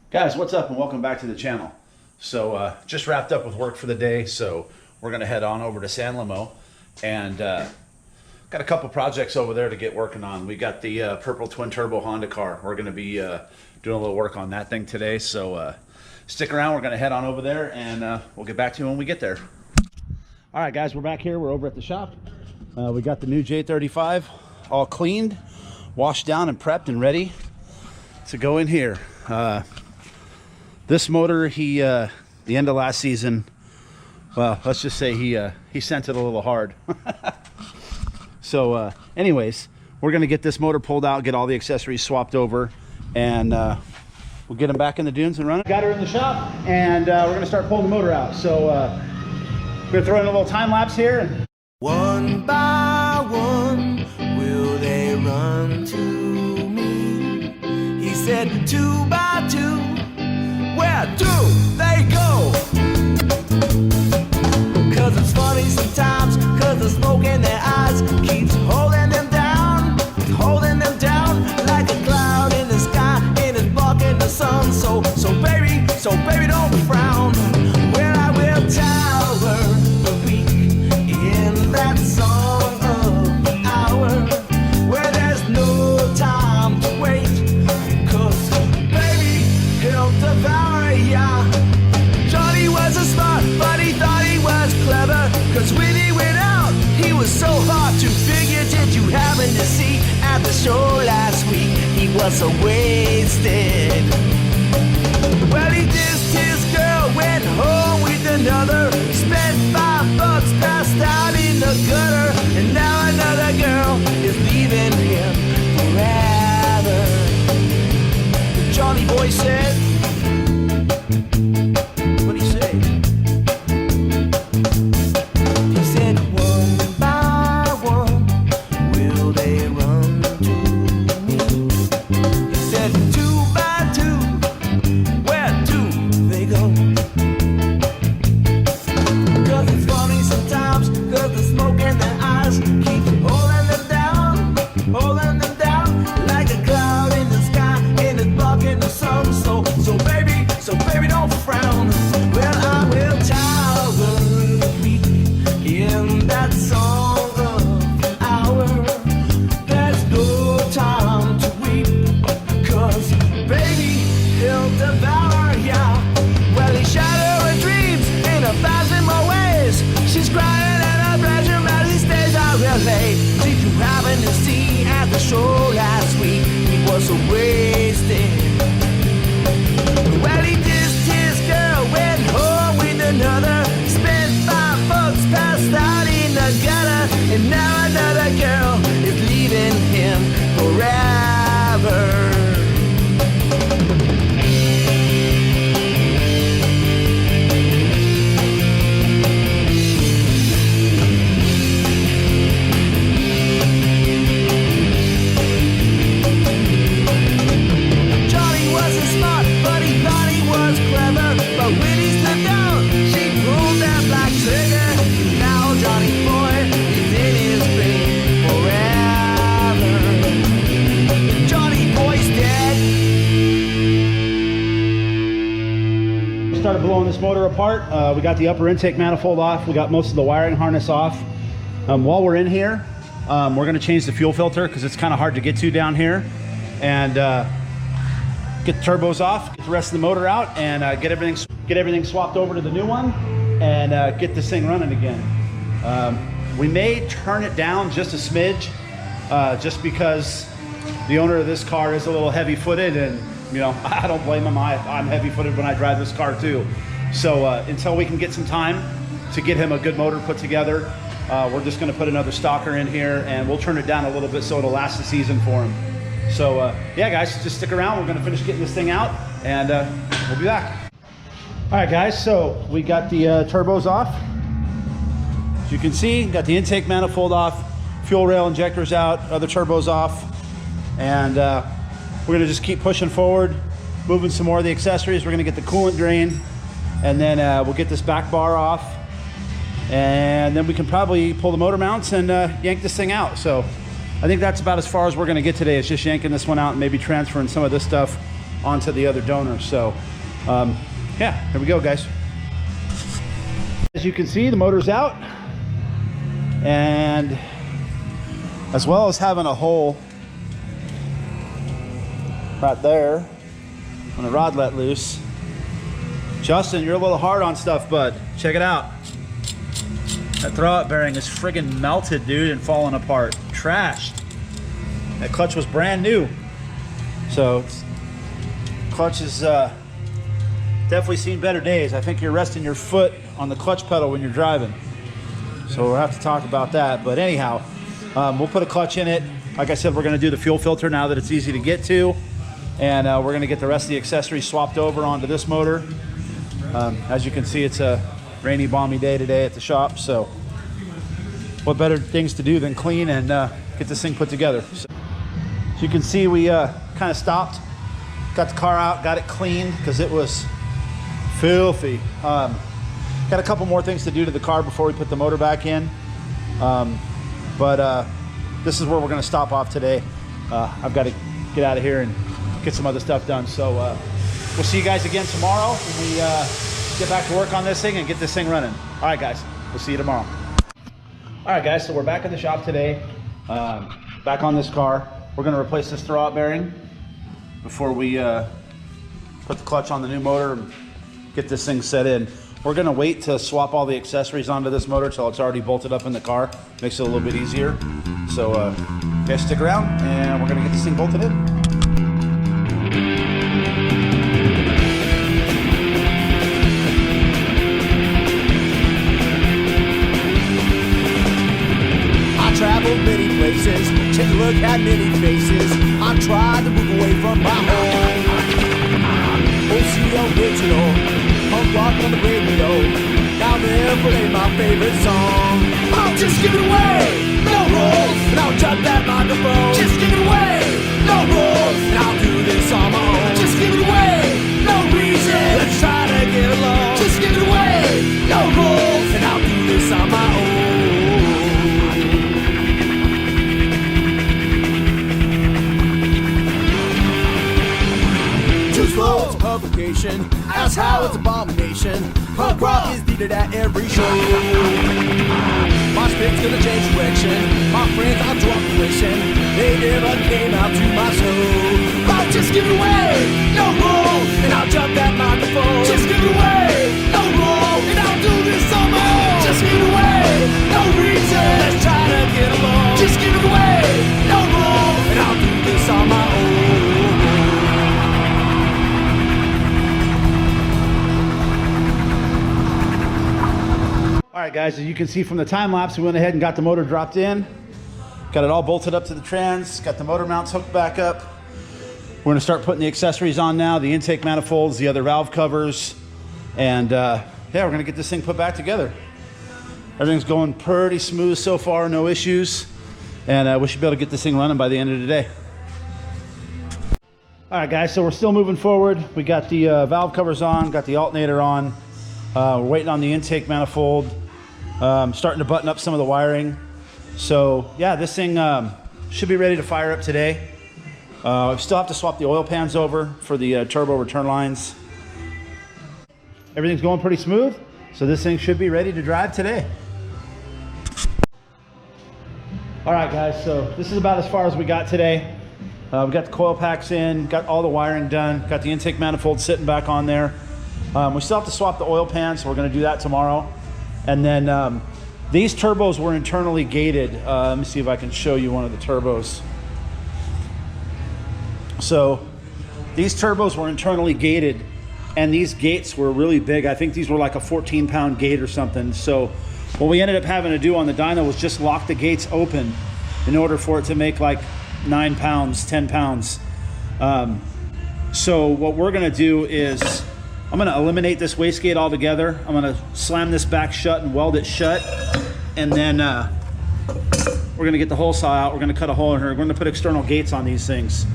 Guys, what's up and welcome back to the channel. So just wrapped up with work for the day, so we're gonna head on over to San Limo and got a couple projects over there to get working on. We got the purple twin turbo Honda car. We're gonna be doing a little work on that thing today, so stick around. We're gonna head on over there and we'll get back to you when we get there. All right guys, we're back here. We're over at the shop. We got the new J35 all cleaned, washed down and prepped and ready to go in here. This motor, the end of last season, well, let's just say he sent it a little hard. So anyways, we're gonna get this motor pulled out, get all the accessories swapped over, and we'll get them back in the dunes and run it. Got her in the shop, and we're gonna start pulling the motor out. So we're gonna throw in a little time lapse here. One by one, will they run to me? He said, two by two, where do they go? Cause it's funny sometimes, cause the smoke in their eyes keeps holding them down like a cloud in the sky and it's blocking the sun. So baby, don't frown. Where I will tower the weak in that song of the hour, where there's no time to wait. Cause baby, he'll devour ya. Johnny was a smart, but he thought he was clever. Cause when he went out, he was so hard to figure. Did you happen to see at the show last week? He was so wasted. Well, he dissed his girl, went home with another, spent $5, passed out in the gutter, and now another girl is leaving him forever. Johnny Boy said, what'd he say? He said, one by one, will they run to me? He said, two by two, where do they go? Cause it's funny sometimes, cause the smoke in their eyes keeps holding them down like a cloud in the sky and it's blocking the sun. So baby, don't frown. Well, I will tower the weak in that song of the hour. There's no time to weep, cause baby, he'll devour ya. Well, he shattered her dreams in 1,000 more ways. She's crying at her pleasure as he stays out real late. Did you happen to see at the show last week? He was so wasted. Well, he dissed his girl, went home with another, spent $5, passed out in the gutter, and now another girl is leaving him forever. Started blowing this motor apart. We got the upper intake manifold off. We got most of the wiring harness off. While we're in here, we're going to change the fuel filter because it's kind of hard to get to down here, and get the turbos off, get the rest of the motor out, and get everything swapped over to the new one, and get this thing running again. We may turn it down just a smidge, just because the owner of this car is a little heavy-footed, and you know, I don't blame him. I'm heavy-footed when I drive this car too. So until we can get some time to get him a good motor put together, we're just going to put another stalker in here, and we'll turn it down a little bit so it'll last the season for him. So yeah, guys, just stick around. We're going to finish getting this thing out, and we'll be back. All right, guys. So we got the turbos off. As you can see, got the intake manifold off, fuel rail injectors out, other turbos off, and we're gonna just keep pushing forward, moving some more of the accessories. We're gonna get the coolant drain, and then we'll get this back bar off, and then we can probably pull the motor mounts and yank this thing out. So I think that's about as far as we're gonna get today, is just yanking this one out and maybe transferring some of this stuff onto the other donor. So yeah, here we go, guys. As you can see, the motor's out, and as well as having a hole right there when the rod let loose. Justin, you're a little hard on stuff, bud. Check it out. That throwout bearing is friggin' melted, dude, and falling apart. Trashed. That clutch was brand new. So, clutch is definitely seen better days. I think you're resting your foot on the clutch pedal when you're driving. So we'll have to talk about that. But anyhow, we'll put a clutch in it. Like I said, we're gonna do the fuel filter now that it's easy to get to. And we're gonna get the rest of the accessories swapped over onto this motor. As you can see, it's a rainy, balmy day today at the shop. So what better things to do than clean and get this thing put together. So you can see we kind of stopped, got the car out, got it cleaned because it was filthy. Got a couple more things to do to the car before we put the motor back in. But this is where we're gonna stop off today. I've got to get out of here and get some other stuff done. So we'll see you guys again tomorrow when we get back to work on this thing and get this thing running. All right, guys, we'll see you tomorrow. All right, guys, so we're back at the shop today, back on this car. We're gonna replace this throwout bearing before we put the clutch on the new motor and get this thing set in. We're gonna wait to swap all the accessories onto this motor till it's already bolted up in the car. Makes it a little bit easier. So guys, stick around and we're gonna get this thing bolted in. I traveled many places, take a look at many faces. I tried to move away from my home. OC original, punk rock on the radio. Now never play my favorite song. I'll just give it away, no rules, and I'll drop that microphone. Just give it away, no rules, and I'll do this on my own. Just give it away, no reason, let's try to get along. Just give it away, no rules, and I'll do this on my own. Too slow, it's a publication. That's how it's abomination. Punk rock is needed at every show. My spin's gonna change direction. My friends are drunk wishing they never came out to my show. I'll just give it away, no rules, and I'll jump that microphone. Just give it away, no rules, and I'll do this on my own. Just give it away, no reason, let's try to get along. Just give it away, no rules, and I'll do this on my own. All right, guys, as you can see from the time lapse, we went ahead and got the motor dropped in. Got it all bolted up to the trans, got the motor mounts hooked back up. We're gonna start putting the accessories on now, the intake manifolds, the other valve covers, and yeah, we're gonna get this thing put back together. Everything's going pretty smooth so far, no issues, and we should be able to get this thing running by the end of the day. All right, guys, so we're still moving forward. We got the valve covers on, got the alternator on. We're waiting on the intake manifold. Starting to button up some of the wiring. So yeah, this thing should be ready to fire up today. We still have to swap the oil pans over for the turbo return lines. Everything's going pretty smooth, so this thing should be ready to drive today. All right, guys, so this is about as far as we got today. We got the coil packs in, got all the wiring done, got the intake manifold sitting back on there. We still have to swap the oil pan, so we're gonna do that tomorrow. And then these turbos were internally gated. Let me see if I can show you one of the turbos. So these turbos were internally gated, and these gates were really big. I think these were like a 14-pound gate or something. So what we ended up having to do on the dyno was just lock the gates open in order for it to make like 9 pounds, 10 pounds. So what we're gonna do is I'm gonna eliminate this wastegate altogether. I'm gonna slam this back shut and weld it shut. And then we're gonna get the hole saw out. We're gonna cut a hole in here. We're gonna put external gates on these things.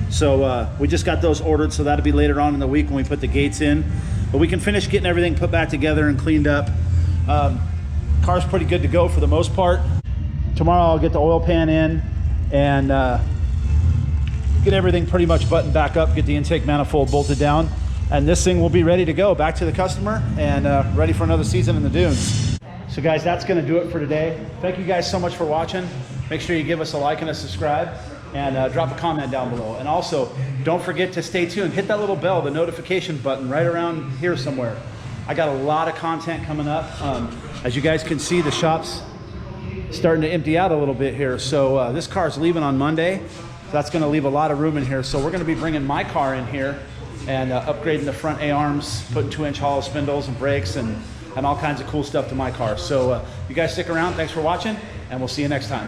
So we just got those ordered, so that'll be later on in the week when we put the gates in. But we can finish getting everything put back together and cleaned up. Car's pretty good to go for the most part. Tomorrow I'll get the oil pan in and get everything pretty much buttoned back up, get the intake manifold bolted down, and this thing will be ready to go back to the customer and ready for another season in the dunes. So guys, that's gonna do it for today. Thank you guys so much for watching. Make sure you give us a like and a subscribe, and drop a comment down below. And also, don't forget to stay tuned. Hit that little bell, the notification button right around here somewhere. I got a lot of content coming up. As you guys can see, the shop's starting to empty out a little bit here. So this car's leaving on Monday. So that's gonna leave a lot of room in here. So we're gonna be bringing my car in here and upgrading the front A-arms, putting 2-inch hollow spindles and brakes and all kinds of cool stuff to my car. So you guys stick around. Thanks for watching, and we'll see you next time.